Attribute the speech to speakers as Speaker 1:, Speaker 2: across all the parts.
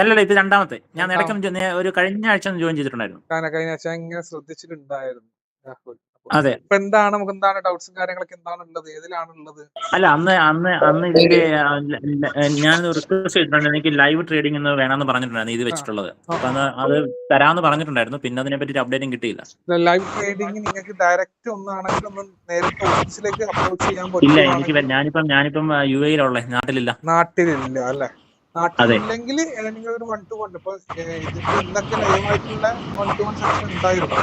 Speaker 1: അല്ലല്ല, ഇത് രണ്ടാമത്തെ. ഞാൻ
Speaker 2: രണ്ടാം
Speaker 1: ഇടയ്ക്കൊന്ന് ഒരു കഴിഞ്ഞ ആഴ്ച ഒന്ന് ജോയിൻ ചെയ്തിട്ടുണ്ടായിരുന്നു.
Speaker 2: കഴിഞ്ഞ ആഴ്ച ഇങ്ങനെ ശ്രദ്ധിച്ചിട്ടുണ്ടായിരുന്നു രാഹുൽ.
Speaker 1: അതെ.
Speaker 2: ഇപ്പൊ എന്താണ് നമുക്ക് എന്താണ് ഡൗട്ട്സും കാര്യങ്ങളൊക്കെ എന്താണുള്ളത്, ഏതിലാണുള്ളത്?
Speaker 1: അല്ല, അന്ന് ഇതിന്റെ ഞാനൊന്ന് റിക്വസ്റ്റ് ചെയ്തിട്ടുണ്ട്. എനിക്ക് ലൈവ് ട്രേഡിംഗ് എന്ന് വേണമെന്ന് പറഞ്ഞിട്ടുണ്ടായിരുന്നു ഇത് വെച്ചിട്ടുള്ളത്. അപ്പൊ അത് തരാമെന്ന് പറഞ്ഞിട്ടുണ്ടായിരുന്നു. പിന്നെ അതിനെ പറ്റി അപ്ഡേറ്റും കിട്ടിയില്ല.
Speaker 2: ലൈവ് ട്രേഡിംഗ് നിങ്ങൾക്ക് ഡയറക്റ്റ് ഒന്നാണെങ്കിൽ ഒന്ന് നേരിട്ട് ഓഫീസിലേക്ക് അപ്രോച്ച് ചെയ്യാൻ
Speaker 1: ഇല്ല, എനിക്ക്
Speaker 2: പറ്റുവാണെങ്കിൽ.
Speaker 1: ഞാനിപ്പം UAE-യിലുള്ള, നാട്ടിലില്ല.
Speaker 2: നാട്ടിലില്ല അല്ലെ? നാട്ടിലില്ലെങ്കിൽ നിങ്ങൾ ഒരു 1-to-1 ഇപ്പൊ ഇതിപ്പോ എന്തൊക്കെ ലൈവായിട്ടുള്ള 1-to-1 സെക്ഷൻ ഉണ്ടായിരുന്നു.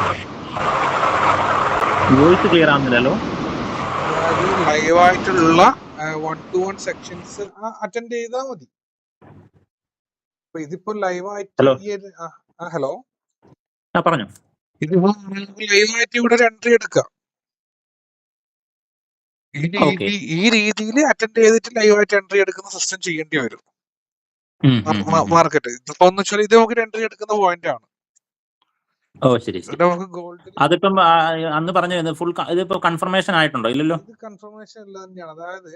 Speaker 1: വോയിസ് ക്ലിയർ ആവുന്നില്ലല്ലോ.
Speaker 2: അതായത് ലൈവായിട്ടുള്ള 1-to-1 സെക്ഷൻസ് അറ്റൻഡ് ചെയ്താൽ മതി. അപ്പൊ ഇതിപ്പോ ലൈവായിട്ട് ഹലോ
Speaker 1: പറഞ്ഞു.
Speaker 2: ഇതിപ്പോ ലൈവായിട്ട് ഇവിടെ ഒരു എൻട്രി എടുക്കാം. ഈ രീതിയിൽ അറ്റൻഡ് ചെയ്തിട്ട് ലൈവായിട്ട് എൻട്രി എടുക്കുന്ന സിസ്റ്റം ചെയ്യേണ്ടി വരും മാർക്കറ്റ്. ഇതിപ്പോ എന്ന് വെച്ചാൽ ഇത് നമുക്ക് എൻട്രി എടുക്കുന്ന പോയിന്റ് ആണ്.
Speaker 1: ഓ ശരി. അതിപ്പം അന്ന് പറഞ്ഞു ഫുൾ ഇതിപ്പോ കൺഫർമേഷൻ ആയിട്ടുണ്ടോ? ഇല്ലല്ലോ.
Speaker 2: ഇത് കൺഫർമേഷൻ ഇല്ല തന്നെയാണ്. അതായത്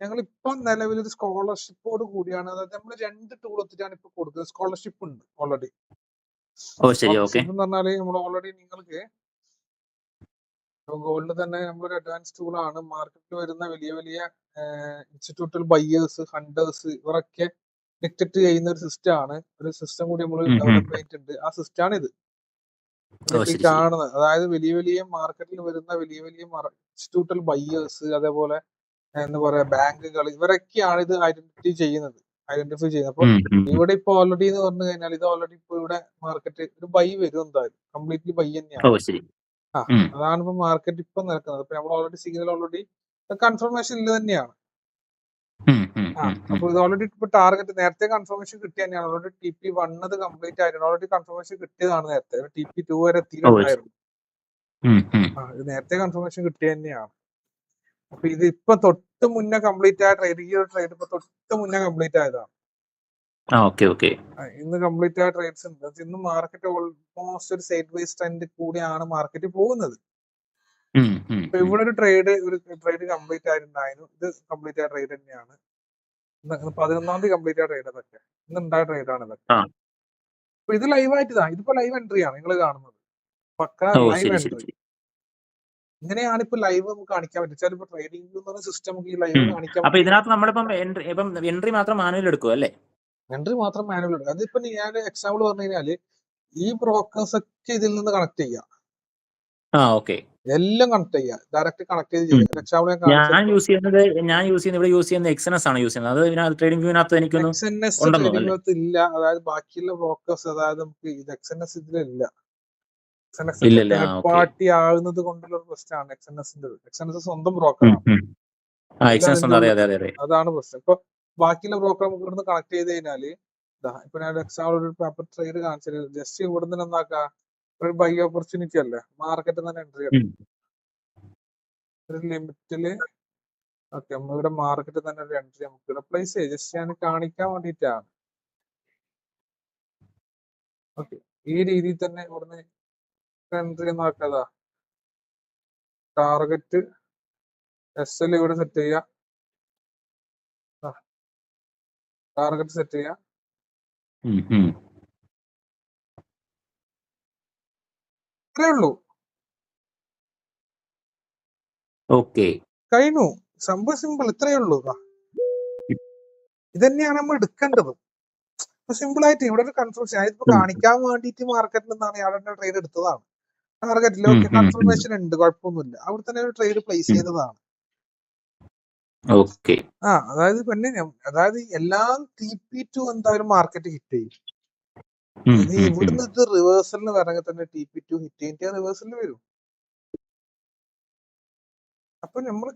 Speaker 2: ഞങ്ങൾ ഇപ്പൊ നിലവിൽ ഒരു സ്കോളർഷിപ്പോട് കൂടിയാണ്, അതായത് നമ്മൾ 2 ടൂൾ ഒത്തിട്ടാണ് ഇപ്പൊ കൊടുക്കുന്നത്. സ്കോളർഷിപ്പ് ഉണ്ട് ഓൾറെഡി. എന്ന് പറഞ്ഞാല് നമ്മൾ ഓൾറെഡി നിങ്ങൾക്ക് ഗോൾഡ് തന്നെ നമ്മളൊരു അഡ്വാൻസ് ടൂൾ ആണ്. മാർക്കറ്റിൽ വരുന്ന വലിയ വലിയ ഇൻസ്റ്റിറ്റ്യൂട്ടൽ ബയേഴ്സ്, ഹണ്ടേഴ്സ് ഇവരൊക്കെ ഡിറ്റക്ട് ചെയ്യുന്ന ഒരു സിസ്റ്റം ആണ്. ഒരു സിസ്റ്റം കൂടി നമ്മൾ ഡെവലപ്പ് ചെയ്തിട്ടുണ്ട്. ആ സിസ്റ്റം ആണ് ഇത് കാണുന്നത്. അതായത് വലിയ വലിയ മാർക്കറ്റിൽ വരുന്ന വലിയ വലിയ ഇൻസ്റ്റിറ്റ്യൂട്ടൽ ബയേഴ്സ്, അതേപോലെ എന്താ പറയാ ബാങ്കുകൾ, ഇവരൊക്കെയാണ് ഇത് ഐഡന്റിഫൈ ചെയ്യുന്നത്. അപ്പൊ ഇവിടെ ഇപ്പൊ ഓൾറെഡി എന്ന് പറഞ്ഞു കഴിഞ്ഞാൽ ഇത് ഓൾറെഡി ഇപ്പൊ ഇവിടെ മാർക്കറ്റ് ഒരു ബൈ വരും എന്തായാലും. കംപ്ലീറ്റ്ലി ബൈ തന്നെയാണ്. അതാണ് ഇപ്പൊ മാർക്കറ്റ് ഇപ്പൊ നടക്കുന്നത്. അപ്പൊ നമ്മൾ ഓൾറെഡി സിഗ്നൽ ഓൾറെഡി കൺഫർമേഷൻ ഇല്ല തന്നെയാണ്. അപ്പൊ ഇത് ഓൾറെഡി ഇപ്പൊ ടാർഗറ്റ് നേരത്തെ കൺഫർമേഷൻ കിട്ടിയ തന്നെയാണ്. ഓൾറെഡി TP1 അത് കംപ്ലീറ്റ് ആയിരുന്നു. ഓൾറെഡി കൺഫർമേഷൻ കിട്ടിയതാണ് നേരത്തെ. TP2 വരെ എത്തിയിട്ടുണ്ടായിരുന്നു. ഇത് നേരത്തെ കൺഫർമേഷൻ കിട്ടിയ തന്നെയാണ്. അപ്പൊ ഇത് ഇപ്പൊ തൊട്ട് മുന്നേ കംപ്ലീറ്റ് ആയ ട്രേഡ്, ഈ ഒരു ട്രേഡ് ഇപ്പൊ തൊട്ട് മുന്നേ കംപ്ലീറ്റ് ആയതാണ്. ഇന്ന് കംപ്ലീറ്റ് ആയ ട്രേഡ്സ് ഉണ്ട്. ഇന്ന് മാർക്കറ്റ് ഓൾമോസ്റ്റ് ഒരു സൈഡ് വൈസ് ട്രെൻഡ് കൂടിയാണ് മാർക്കറ്റ് പോകുന്നത്. ഇപ്പൊ ഇവിടെ ഒരു ട്രേഡ് കംപ്ലീറ്റ് ആയിട്ടുണ്ടായിരുന്നു. ഇത് കംപ്ലീറ്റ് ആയ ട്രേഡ് തന്നെയാണ്. 11-ാം തീയതി കംപ്ലീറ്റ് ആയ ട്രേഡ് അതൊക്കെ ഇന്ന് ഉണ്ടായ ട്രേഡാണ് ഇതൊക്കെ. അപ്പൊ ഇത് ലൈവായിട്ടാ. ഇതിപ്പോ ലൈവ് എൻട്രി ആണ് നിങ്ങൾ കാണുന്നത്. പക്ക ലൈവ് എൻട്രി. ഇങ്ങനെയാണ് ഇപ്പൊ ലൈവ് നമുക്ക് കാണിക്കാൻ പറ്റും. ഇപ്പൊ ട്രേഡിംഗ് സിസ്റ്റം നമുക്ക് ഈ ലൈവ് കാണിക്കാൻ പറ്റും.
Speaker 1: ഇതിനകത്ത് നമ്മളിപ്പം എൻട്രി മാത്രം മാനുവൽ എടുക്കും അല്ലേ?
Speaker 2: എൻട്രി മാത്രം മാനുവൽ എടുക്കും. അതിപ്പോ ഞാൻ എക്സാമ്പിൾ പറഞ്ഞു കഴിഞ്ഞാല് ഈ ബ്രോക്കേഴ്സ് ഒക്കെ ഇതിൽ നിന്ന് കണക്ട് ചെയ്യാം. എല്ലാം കണക്ട് ചെയ്യാം. ഡയറക്റ്റ് കണക്ട് ചെയ്ത് ചെയ്യാം. എക്സാമ്പിൾ
Speaker 1: ഞാൻ യൂസ് ചെയ്യുന്നത് XNS ആണ് യൂസ് ചെയ്യുന്നത്. അത് ട്രേഡിംഗ് വ്യൂവിനകത്ത്
Speaker 2: എനിക്കൊന്നും ഇല്ല. അതായത് ബാക്കിയുള്ള ബ്രോക്കേഴ്സ്, അതായത് നമുക്ക് ഇത് XNS ഇതിലില്ല. പാർട്ടി ആകുന്നത് കൊണ്ടുള്ള പ്രശ്നമാണ് XNS സ്വന്തം ബ്രോക്കറാണ്. അതാണ് പ്രശ്നം. ഇപ്പൊ ബാക്കിയുള്ള ബ്രോക്കർ നമുക്ക് ഇവിടുന്ന് കണക്ട് ചെയ്ത് കഴിഞ്ഞാല് ഇപ്പൊ ഞാൻ എക്സാമ്പിൾ ഒരു പേപ്പർ ട്രേഡ് കാണിച്ചത് ജസ്റ്റ് ഇവിടുന്ന് എന്താക്കാം, ഒരു ബൈ ഓപ്പർച്യൂണിറ്റി അല്ലേ, മാർക്കറ്റ് തന്നെ എൻട്രി എടുക്കും ഒരു ലിമിറ്റില്. ഓക്കെ, നമ്മളിവിടെ മാർക്കറ്റ് തന്നെ ഒരു എൻട്രി നമുക്ക് ഇവിടെ പ്ലേസ് ചെയ്യാം. ജസ്റ്റ് ഞാൻ കാണിക്കാൻ വേണ്ടിയിട്ടാണ്. ഓക്കെ, ഈ രീതിയിൽ തന്നെ ഇവിടുന്ന് എൻട്രി നോക്കാതാ. ടാർഗറ്റ് SL ഇവിടെ സെറ്റ് ചെയ്യാം. ടാർഗറ്റ് സെറ്റ് ചെയ്യാം. ഇത്രേ ഉള്ളൂ. കഴിഞ്ഞു. സംഭവം സിമ്പിൾ. ഇത്രയേ ഉള്ളൂ. ഇതന്നെയാണ് നമ്മൾ എടുക്കേണ്ടത്. സിമ്പിൾ ആയിട്ട് ഇവിടെ ഒരു കൺഫർമേഷൻ ഇതിപ്പോ കാണിക്കാൻ വേണ്ടിയിട്ട് മാർക്കറ്റിൽ നിന്നാണ് ഇയാളെ ട്രേഡ് എടുത്തതാണ്. ടാർഗറ്റിൽ ഓക്കെ കൺഫർമേഷൻ ഉണ്ട്, കുഴപ്പമൊന്നുമില്ല. അവിടെ തന്നെ ഒരു ട്രേഡ് പ്ലേസ് ചെയ്തതാണ്. അതായത് പിന്നെ അതായത് എല്ലാം TP2 എന്തായാലും മാർക്കറ്റ് ഹിറ്റ് ചെയ്യും. ഇവിടുന്ന് ഇത് റിവേഴ്സലിന് വരണമെങ്കിൽ തന്നെ TP2 ഹിറ്റ് ചെയ്തിട്ട് റിവേഴ്സലിന് വരും. അപ്പൊ നമ്മൾ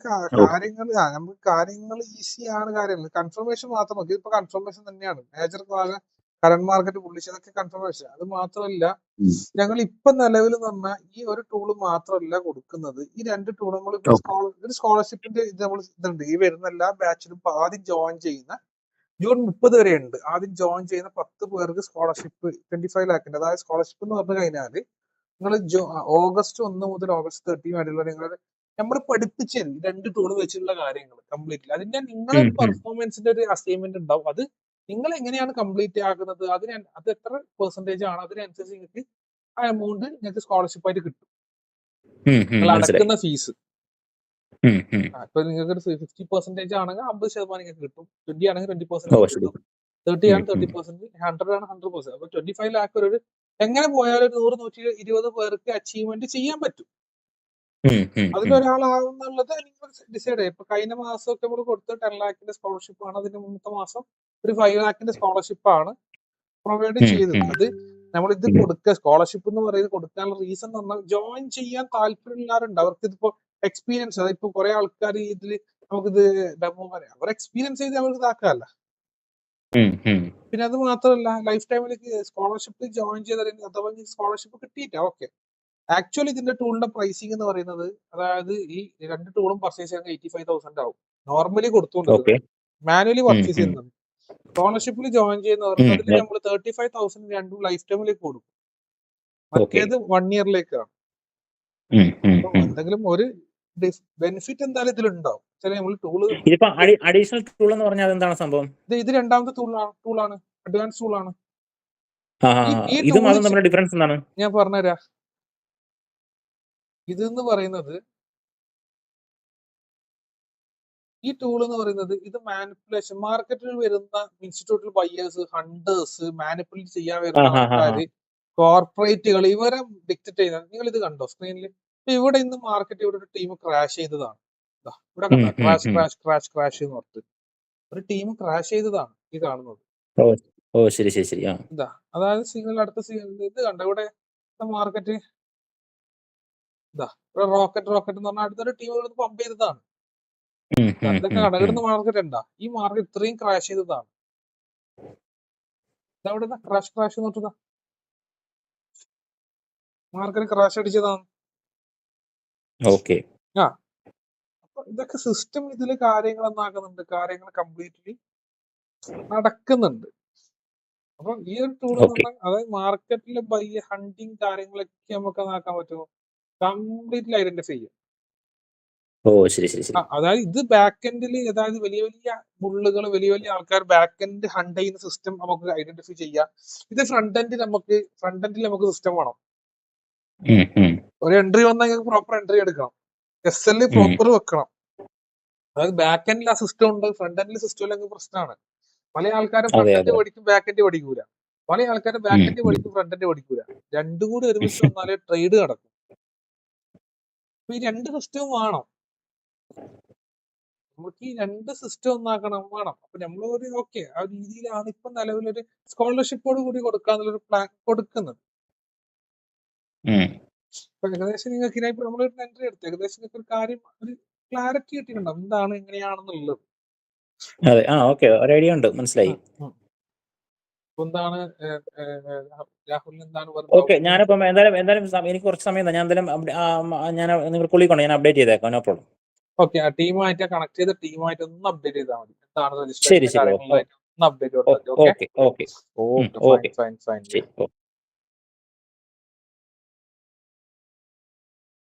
Speaker 2: കാര്യങ്ങൾ ഈസിയാണ്. കാര്യങ്ങൾ കൺഫർമേഷൻ മാത്രം മതി. ഇപ്പൊ കൺഫർമേഷൻ തന്നെയാണ് മേജർ കറന്റ് മാർക്കറ്റ് ബുള്ളിഷ്, അതൊക്കെ കൺഫർമേഷൻ. അത് മാത്രമല്ല ഞങ്ങൾ ഇപ്പൊ നിലവിൽ പറഞ്ഞ ഈ ഒരു ടൂള് മാത്രമല്ല കൊടുക്കുന്നത്. ഈ 2 ടൂൾ നമ്മൾ ഒരു സ്കോളർഷിപ്പിന്റെ ഇതുണ്ട്. ഈ വരുന്ന എല്ലാ ബാച്ചിലും ആദ്യം ജോയിൻ ചെയ്യുന്ന ജൂൺ 30 വരെ ഉണ്ട്. ആദ്യം ജോയിൻ ചെയ്യുന്ന 10 പേർക്ക് സ്കോളർഷിപ്പ് 25 ലാഖിന്റെ. അതായത് സ്കോളർഷിപ്പ് എന്ന് പറഞ്ഞു കഴിഞ്ഞാല് നിങ്ങൾ ഓഗസ്റ്റ് 1 മുതൽ ഓഗസ്റ്റ് 30 വരെയുള്ള നിങ്ങൾ നമ്മൾ പഠിപ്പിച്ചു 2 ടൂൾ വെച്ചിട്ടുള്ള കാര്യങ്ങൾ കംപ്ലീറ്റ്ലി. അതിന്റെ നിങ്ങളുടെ പെർഫോമൻസിന്റെ ഒരു അസൈൻമെന്റ് ഉണ്ടാവും. അത് നിങ്ങൾ എങ്ങനെയാണ് കംപ്ലീറ്റ് ആക്കുന്നത്, അത് എത്ര പെർസെന്റേജ് ആണ്, അതിനനുസരിച്ച് നിങ്ങൾക്ക് ആ എമൗണ്ട് നിങ്ങൾക്ക് സ്കോളർഷിപ്പ് ആയിട്ട് കിട്ടും. നിങ്ങൾ
Speaker 1: മനസ്സിലായി.
Speaker 2: അടക്കുന്ന ഫീസ് ഇപ്പൊ നിങ്ങൾക്ക് 50% ആണെങ്കിൽ 50% നിങ്ങൾക്ക് കിട്ടും, 20 ആണെങ്കിൽ 20%
Speaker 1: ശരി.
Speaker 2: കിട്ടും, 30 ആണ് 30%, 100 ആണ് 100%. അപ്പൊ 25 ലാക്ക് ഒരു എങ്ങനെ പോയാലും 100-120 പേർക്ക് അച്ചീവ്മെന്റ് ചെയ്യാൻ പറ്റും. അതിലൊരാളാവുന്നുള്ളത് നിങ്ങൾ ഡിസൈഡ് ചെയ്യും. ഇപ്പൊ കഴിഞ്ഞ മാസമൊക്കെ നമ്മൾ കൊടുത്ത 10 ലാഖിന്റെ സ്കോളർഷിപ്പ് ആണ്. അതിന്റെ മുന്നത്തെ മാസം ഒരു 5 ലാഖിന്റെ സ്കോളർഷിപ്പ് ആണ് പ്രൊവൈഡ് ചെയ്തത്. അത് നമ്മൾ ഇത് കൊടുക്കുക, സ്കോളർഷിപ്പ് എന്ന് പറയുന്നത് കൊടുക്കാനുള്ള റീസൺ എന്ന് പറഞ്ഞാൽ ജോയിൻ ചെയ്യാൻ താല്പര്യമുള്ളവരുണ്ട്. അവർക്ക് ഇതിപ്പോ എക്സ്പീരിയൻസ്, അതിപ്പോ കുറെ ആൾക്കാർ ഇതിൽ നമുക്കിത് ഡെമോ പറയാം, അവർ എക്സ്പീരിയൻസ് ചെയ്ത് അവർക്ക് ഇതാക്കാമല്ല. പിന്നെ അത് മാത്രമല്ല, ലൈഫ് ടൈമിലേക്ക് സ്കോളർഷിപ്പ് ജോയിൻ ചെയ്ത അഥവാ സ്കോളർഷിപ്പ് കിട്ടിയിട്ടാ ഓക്കെ. ആക്ച്വലി ഇതിന്റെ ടൂളിന്റെ പ്രൈസിംഗ് എന്ന് പറയുന്നത്, അതായത് ഈ 2 ടൂളും പർച്ചേസ് ചെയ്യാൻ 85,000 ആവും നോർമലി കൊടുത്തുകൊണ്ടിരുന്നത്, മാനുവലി പർച്ചേസ് ചെയ്യുന്നത്. സ്കോളർഷിപ്പിൽ ജോയിൻ ചെയ്യുന്നവർക്ക് അതിൽ നമ്മൾ 35,000 രണ്ടും ലൈഫ് ടൈമിലേക്ക് കൊടുക്കും, മറ്റേത് 1 ഇയറിലേക്കാണ്. എന്തെങ്കിലും ഒരു ബെനിഫിറ്റ് എന്തായാലും ഇതിലുണ്ടാവും. ചില നമ്മൾ ടൂള്
Speaker 1: അഡീഷണൽ ടൂൾ എന്ന് പറഞ്ഞാൽ എന്താണ് സംഭവം?
Speaker 2: ഇത് രണ്ടാമത്തെ ടൂളാണ്, അഡ്വാൻസ് ടൂളാണ്.
Speaker 1: ഡിഫറൻസ് എന്താണ്
Speaker 2: ഞാൻ പറഞ്ഞുതരാം. ഇതെന്ന് പറയുന്നത്, ഈ ടൂൾ എന്ന് പറയുന്നത് ഇത് മാനിപ്പുലേഷൻ, മാർക്കറ്റിൽ വരുന്ന ഇൻസ്റ്റിറ്റ്യൂട്ടിൽ ബയേഴ്സ്, ഹണ്ടേഴ്സ്, മാനിപ്പുലേറ്റ് ചെയ്യാൻ വരുന്ന ആൾക്കാര്, കോർപ്പറേറ്റുകൾ, ഇവരെ ഡിക്റ്റേറ്റ് ചെയ്യുന്നത്. നിങ്ങൾ ഇത് കണ്ടോ സ്ക്രീനിൽ? ഇവിടെ ഇന്ന് മാർക്കറ്റ് ഇവിടെ ഒരു ടീം ക്രാഷ് ചെയ്തതാണ്. ഇവിടെ കണ്ടോ, ക്രാഷ് ക്രാഷ് ക്രാഷ് ക്രാഷ് എന്ന് പറഞ്ഞിട്ട് ഒരു ടീം ക്രാഷ് ചെയ്തതാണ് ഈ കാണുന്നത്.
Speaker 1: ശരി ശരി ശരി.
Speaker 2: അതായത് സിഗ്നൽ അടുത്ത സിഗ്നൽ ഇത് കണ്ടോ, ഇവിടെ മാർക്കറ്റ് റോക്കറ്റ് എന്ന് പറഞ്ഞാൽ അടുത്തൊരു ടീം പമ്പ് ചെയ്തതാണ്. ഇതൊക്കെ കടകിടുന്ന മാർക്കറ്റ് ഉണ്ടാ, ഈ മാർക്കറ്റ് ഇത്രയും ക്രാഷ് ചെയ്തതാണ്. ഇതവിടെ ക്രാഷ് നോട്ടുക, മാർക്കറ്റ് ക്രാഷ് അടിച്ചതാണ്. അപ്പൊ ഇതൊക്കെ സിസ്റ്റം ഇതില് കാര്യങ്ങൾ എന്നാക്കുന്നുണ്ട്, കാര്യങ്ങൾ കംപ്ലീറ്റ്ലി നടക്കുന്നുണ്ട്. അപ്പൊ ഈ ഒരു ടൂൾ എന്ന് പറഞ്ഞാൽ, അതായത് മാർക്കറ്റിലെ ബൈ ഹണ്ടിങ് കാര്യങ്ങളൊക്കെ നമുക്ക് നാക്കാൻ പറ്റുമോ, കംപ്ലീറ്റ്ലി ഐഡന്റിഫൈ ചെയ്യാം. അതായത് ഇത് ബാക്ക് എൻഡിൽ, അതായത് വലിയ വലിയ ബുള്ളുകൾ, വലിയ വലിയ ആൾക്കാർ ബാക്ക് എൻഡ് ഹണ്ട് ചെയ്യുന്ന സിസ്റ്റം നമുക്ക് ഐഡന്റിഫൈ ചെയ്യാം. ഇത് ഫ്രണ്ട് എൻഡിൽ നമുക്ക് സിസ്റ്റം വേണം. ഒരു എൻട്രി വന്നാൽ പ്രോപ്പർ എൻട്രി എടുക്കണം, SL പ്രോപ്പർ വെക്കണം. അതായത് ബാക്ക് എൻഡിൽ ആ സിസ്റ്റം ഉണ്ട്, ഫ്രണ്ട് എൻഡിൽ സിസ്റ്റം ഇല്ലെങ്കിൽ പ്രശ്നമാണ്. പല ആൾക്കാരും ഫ്രണ്ട് എൻഡ് പഠിക്കും, ബാക്ക് എൻഡ് പഠിക്കൂല. പല ആൾക്കാരും ബാക്ക് എൻഡ് പഠിക്കും, ഫ്രണ്ട് എൻഡ് പഠിക്കൂല. രണ്ടും കൂടി ഒരുമിച്ച് വന്നാലേ ട്രേഡ് നടക്കും. അപ്പൊ ഈ 2 സിസ്റ്റവും വേണം നമുക്ക്, ഈ 2 സിസ്റ്റം ഒന്നാക്കണം വേണം. അപ്പൊ നമ്മൾ ഒരു ഓക്കെ ആ രീതിയിലാണ് ഇപ്പൊ നിലവിലൊരു സ്കോളർഷിപ്പോട് കൂടി കൊടുക്കാന്നുള്ളൊരു പ്ലാൻ കൊടുക്കുന്നത്. അപ്പൊ ഏകദേശം നിങ്ങൾക്ക് ഇതിനായി നമ്മൾ എൻട്രി എടുത്ത് ഏകദേശം നിങ്ങൾക്ക് ഒരു കാര്യം, ഒരു ക്ലാരിറ്റി കിട്ടിയിട്ടുണ്ടാവും എന്താണ് എങ്ങനെയാണെന്നുള്ളത്.
Speaker 1: മനസ്സിലായി.
Speaker 2: എന്താണ് രാഹുൽ എന്താണ് പറഞ്ഞത്?
Speaker 1: ഞാനിപ്പം എന്തായാലും എനിക്ക് കുറച്ച് സമയം ഞാൻ ഞാൻ അപ്ഡേറ്റ് ചെയ്തേക്കാം, നോ പ്രോബ്ലം.
Speaker 2: ഓക്കെ, ആ ടീമായിട്ട് കണക്ട് ചെയ്ത ടീമായിട്ട് ഒന്ന് അപ്ഡേറ്റ് ചെയ്താൽ മതി. എന്താണ് രജിസ്ട്രേഷൻ കാര്യങ്ങളായിട്ട് ഒന്ന് അപ്ഡേറ്റ് കൊടുത്താൽ. Okay, fine.